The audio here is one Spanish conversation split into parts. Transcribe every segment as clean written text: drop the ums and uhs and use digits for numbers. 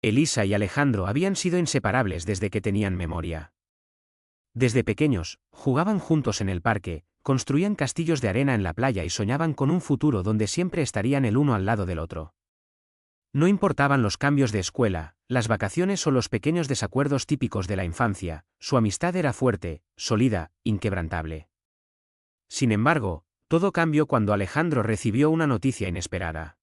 Elisa y Alejandro habían sido inseparables desde que tenían memoria. Desde pequeños, jugaban juntos en el parque, construían castillos de arena en la playa y soñaban con un futuro donde siempre estarían el uno al lado del otro. No importaban los cambios de escuela, las vacaciones o los pequeños desacuerdos típicos de la infancia, su amistad era fuerte, sólida, inquebrantable. Sin embargo, todo cambió cuando Alejandro recibió una noticia inesperada.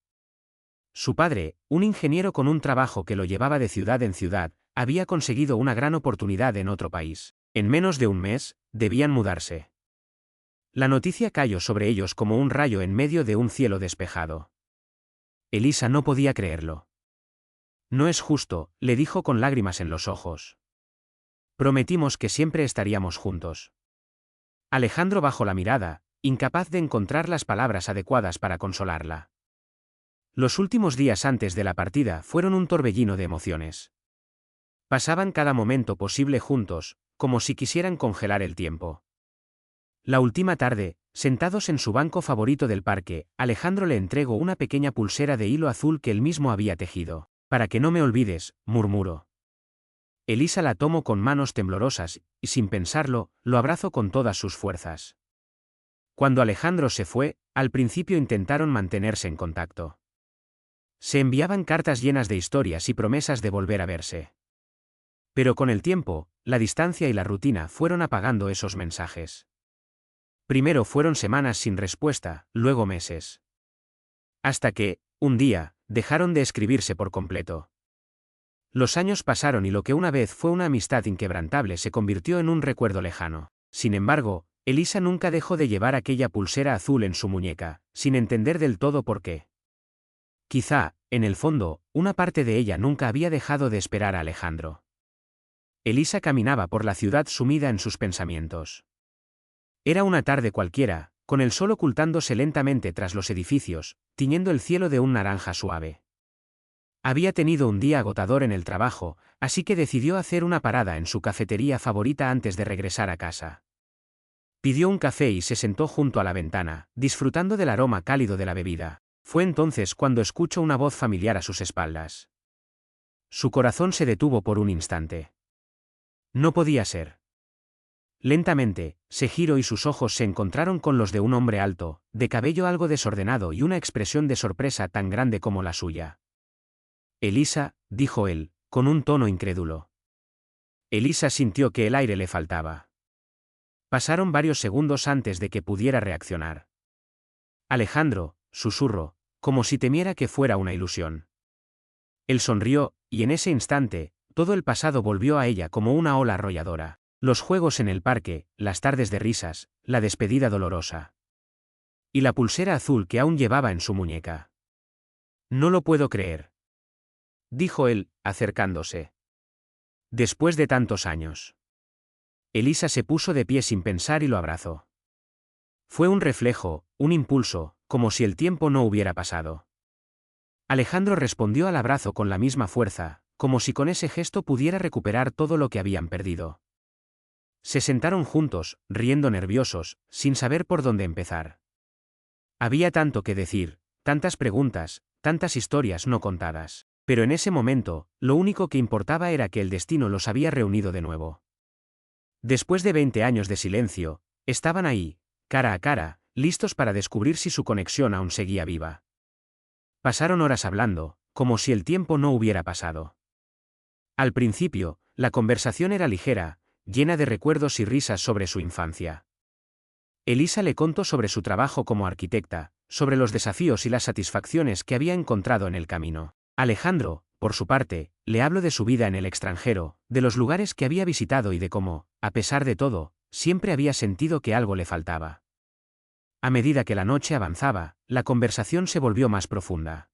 Su padre, un ingeniero con un trabajo que lo llevaba de ciudad en ciudad, había conseguido una gran oportunidad en otro país. En menos de un mes, debían mudarse. La noticia cayó sobre ellos como un rayo en medio de un cielo despejado. Elisa no podía creerlo. No es justo, le dijo con lágrimas en los ojos. Prometimos que siempre estaríamos juntos. Alejandro bajó la mirada, incapaz de encontrar las palabras adecuadas para consolarla. Los últimos días antes de la partida fueron un torbellino de emociones. Pasaban cada momento posible juntos, como si quisieran congelar el tiempo. La última tarde, sentados en su banco favorito del parque, Alejandro le entregó una pequeña pulsera de hilo azul que él mismo había tejido. Para que no me olvides, murmuró. Elisa la tomó con manos temblorosas, y sin pensarlo, lo abrazó con todas sus fuerzas. Cuando Alejandro se fue, al principio intentaron mantenerse en contacto. Se enviaban cartas llenas de historias y promesas de volver a verse. Pero con el tiempo, la distancia y la rutina fueron apagando esos mensajes. Primero fueron semanas sin respuesta, luego meses. Hasta que, un día, dejaron de escribirse por completo. Los años pasaron y lo que una vez fue una amistad inquebrantable se convirtió en un recuerdo lejano. Sin embargo, Elisa nunca dejó de llevar aquella pulsera azul en su muñeca, sin entender del todo por qué. Quizá, en el fondo, una parte de ella nunca había dejado de esperar a Alejandro. Elisa caminaba por la ciudad sumida en sus pensamientos. Era una tarde cualquiera, con el sol ocultándose lentamente tras los edificios, tiñendo el cielo de un naranja suave. Había tenido un día agotador en el trabajo, así que decidió hacer una parada en su cafetería favorita antes de regresar a casa. Pidió un café y se sentó junto a la ventana, disfrutando del aroma cálido de la bebida. Fue entonces cuando escuchó una voz familiar a sus espaldas. Su corazón se detuvo por un instante. No podía ser. Lentamente, se giró y sus ojos se encontraron con los de un hombre alto, de cabello algo desordenado y una expresión de sorpresa tan grande como la suya. Elisa, dijo él, con un tono incrédulo. Elisa sintió que el aire le faltaba. Pasaron varios segundos antes de que pudiera reaccionar. Alejandro, susurró, como si temiera que fuera una ilusión. Él sonrió, y en ese instante, todo el pasado volvió a ella como una ola arrolladora. Los juegos en el parque, las tardes de risas, la despedida dolorosa. Y la pulsera azul que aún llevaba en su muñeca. No lo puedo creer, dijo él, acercándose. Después de tantos años. Elisa se puso de pie sin pensar y lo abrazó. Fue un reflejo, un impulso, como si el tiempo no hubiera pasado. Alejandro respondió al abrazo con la misma fuerza, como si con ese gesto pudiera recuperar todo lo que habían perdido. Se sentaron juntos, riendo nerviosos, sin saber por dónde empezar. Había tanto que decir, tantas preguntas, tantas historias no contadas. Pero en ese momento, lo único que importaba era que el destino los había reunido de nuevo. Después de 20 años de silencio, estaban ahí, cara a cara, listos para descubrir si su conexión aún seguía viva. Pasaron horas hablando, como si el tiempo no hubiera pasado. Al principio, la conversación era ligera, llena de recuerdos y risas sobre su infancia. Elisa le contó sobre su trabajo como arquitecta, sobre los desafíos y las satisfacciones que había encontrado en el camino. Alejandro, por su parte, le habló de su vida en el extranjero, de los lugares que había visitado y de cómo, a pesar de todo, siempre había sentido que algo le faltaba. A medida que la noche avanzaba, la conversación se volvió más profunda.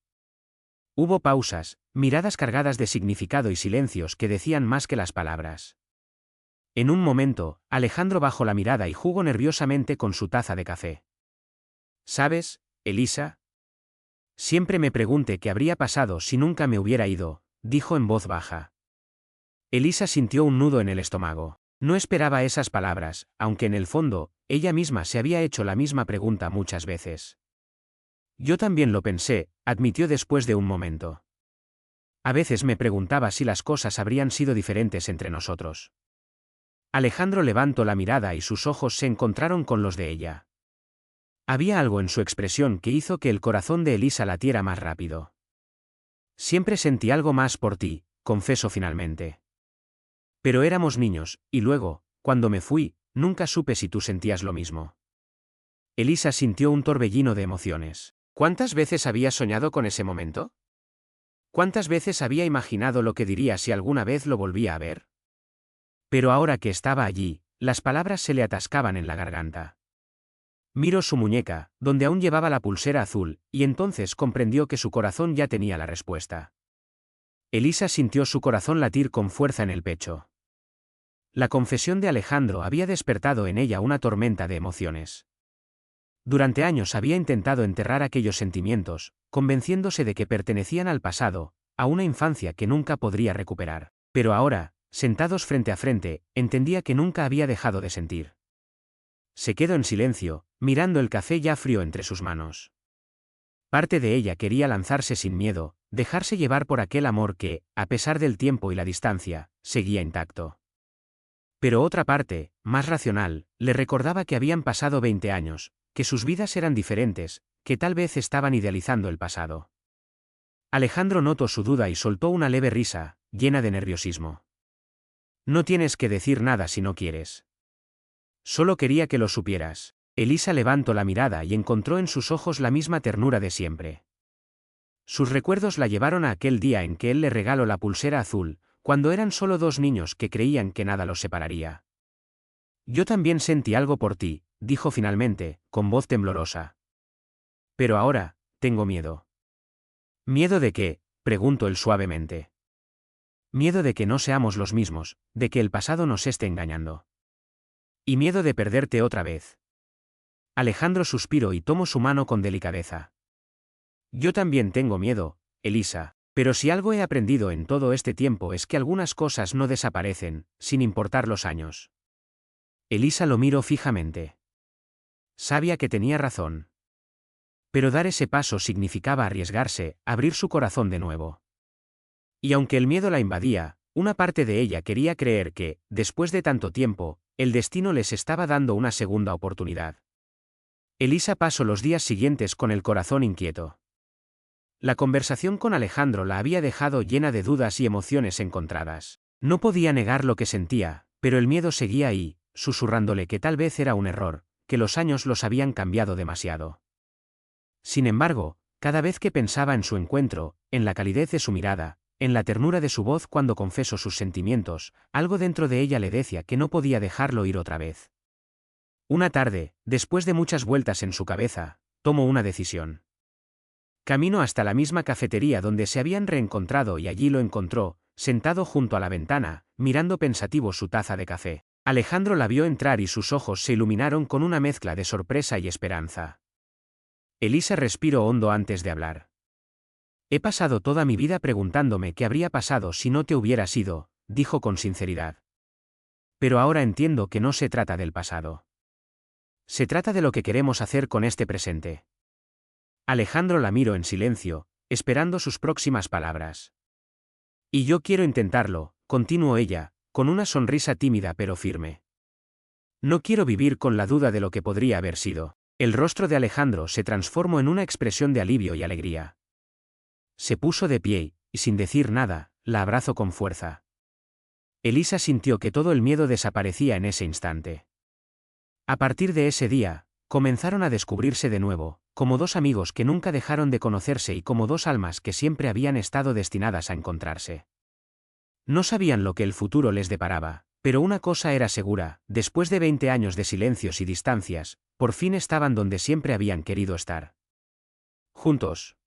Hubo pausas, miradas cargadas de significado y silencios que decían más que las palabras. En un momento, Alejandro bajó la mirada y jugó nerviosamente con su taza de café. ¿Sabes, Elisa? Siempre me pregunté qué habría pasado si nunca me hubiera ido, dijo en voz baja. Elisa sintió un nudo en el estómago. No esperaba esas palabras, aunque en el fondo, ella misma se había hecho la misma pregunta muchas veces. Yo también lo pensé, admitió después de un momento. A veces me preguntaba si las cosas habrían sido diferentes entre nosotros. Alejandro levantó la mirada y sus ojos se encontraron con los de ella. Había algo en su expresión que hizo que el corazón de Elisa latiera más rápido. Siempre sentí algo más por ti, confesó finalmente. Pero éramos niños, y luego, cuando me fui, nunca supe si tú sentías lo mismo. Elisa sintió un torbellino de emociones. ¿Cuántas veces había soñado con ese momento? ¿Cuántas veces había imaginado lo que diría si alguna vez lo volvía a ver? Pero ahora que estaba allí, las palabras se le atascaban en la garganta. Miró su muñeca, donde aún llevaba la pulsera azul, y entonces comprendió que su corazón ya tenía la respuesta. Elisa sintió su corazón latir con fuerza en el pecho. La confesión de Alejandro había despertado en ella una tormenta de emociones. Durante años había intentado enterrar aquellos sentimientos, convenciéndose de que pertenecían al pasado, a una infancia que nunca podría recuperar. Pero ahora, sentados frente a frente, entendía que nunca había dejado de sentir. Se quedó en silencio, mirando el café ya frío entre sus manos. Parte de ella quería lanzarse sin miedo, dejarse llevar por aquel amor que, a pesar del tiempo y la distancia, seguía intacto. Pero otra parte, más racional, le recordaba que habían pasado 20 años, que sus vidas eran diferentes, que tal vez estaban idealizando el pasado. Alejandro notó su duda y soltó una leve risa, llena de nerviosismo. No tienes que decir nada si no quieres. Solo quería que lo supieras. Elisa levantó la mirada y encontró en sus ojos la misma ternura de siempre. Sus recuerdos la llevaron a aquel día en que él le regaló la pulsera azul, cuando eran solo dos niños que creían que nada los separaría. Yo también sentí algo por ti, dijo finalmente, con voz temblorosa. Pero ahora, tengo miedo. ¿Miedo de qué?, preguntó él suavemente. Miedo de que no seamos los mismos, de que el pasado nos esté engañando. Y miedo de perderte otra vez. Alejandro suspiró y tomó su mano con delicadeza. Yo también tengo miedo, Elisa, pero si algo he aprendido en todo este tiempo es que algunas cosas no desaparecen, sin importar los años. Elisa lo miró fijamente. Sabía que tenía razón. Pero dar ese paso significaba arriesgarse, abrir su corazón de nuevo. Y aunque el miedo la invadía, una parte de ella quería creer que, después de tanto tiempo, el destino les estaba dando una segunda oportunidad. Elisa pasó los días siguientes con el corazón inquieto. La conversación con Alejandro la había dejado llena de dudas y emociones encontradas. No podía negar lo que sentía, pero el miedo seguía ahí, susurrándole que tal vez era un error, que los años los habían cambiado demasiado. Sin embargo, cada vez que pensaba en su encuentro, en la calidez de su mirada, en la ternura de su voz cuando confesó sus sentimientos, algo dentro de ella le decía que no podía dejarlo ir otra vez. Una tarde, después de muchas vueltas en su cabeza, tomó una decisión. Caminó hasta la misma cafetería donde se habían reencontrado y allí lo encontró, sentado junto a la ventana, mirando pensativo su taza de café. Alejandro la vio entrar y sus ojos se iluminaron con una mezcla de sorpresa y esperanza. Elisa respiró hondo antes de hablar. He pasado toda mi vida preguntándome qué habría pasado si no te hubieras ido, dijo con sinceridad. Pero ahora entiendo que no se trata del pasado. Se trata de lo que queremos hacer con este presente. Alejandro la miró en silencio, esperando sus próximas palabras. Y yo quiero intentarlo, continuó ella, con una sonrisa tímida pero firme. No quiero vivir con la duda de lo que podría haber sido. El rostro de Alejandro se transformó en una expresión de alivio y alegría. Se puso de pie y, sin decir nada, la abrazó con fuerza. Elisa sintió que todo el miedo desaparecía en ese instante. A partir de ese día, comenzaron a descubrirse de nuevo, como dos amigos que nunca dejaron de conocerse y como dos almas que siempre habían estado destinadas a encontrarse. No sabían lo que el futuro les deparaba, pero una cosa era segura, después de 20 años de silencios y distancias, por fin estaban donde siempre habían querido estar. Juntos.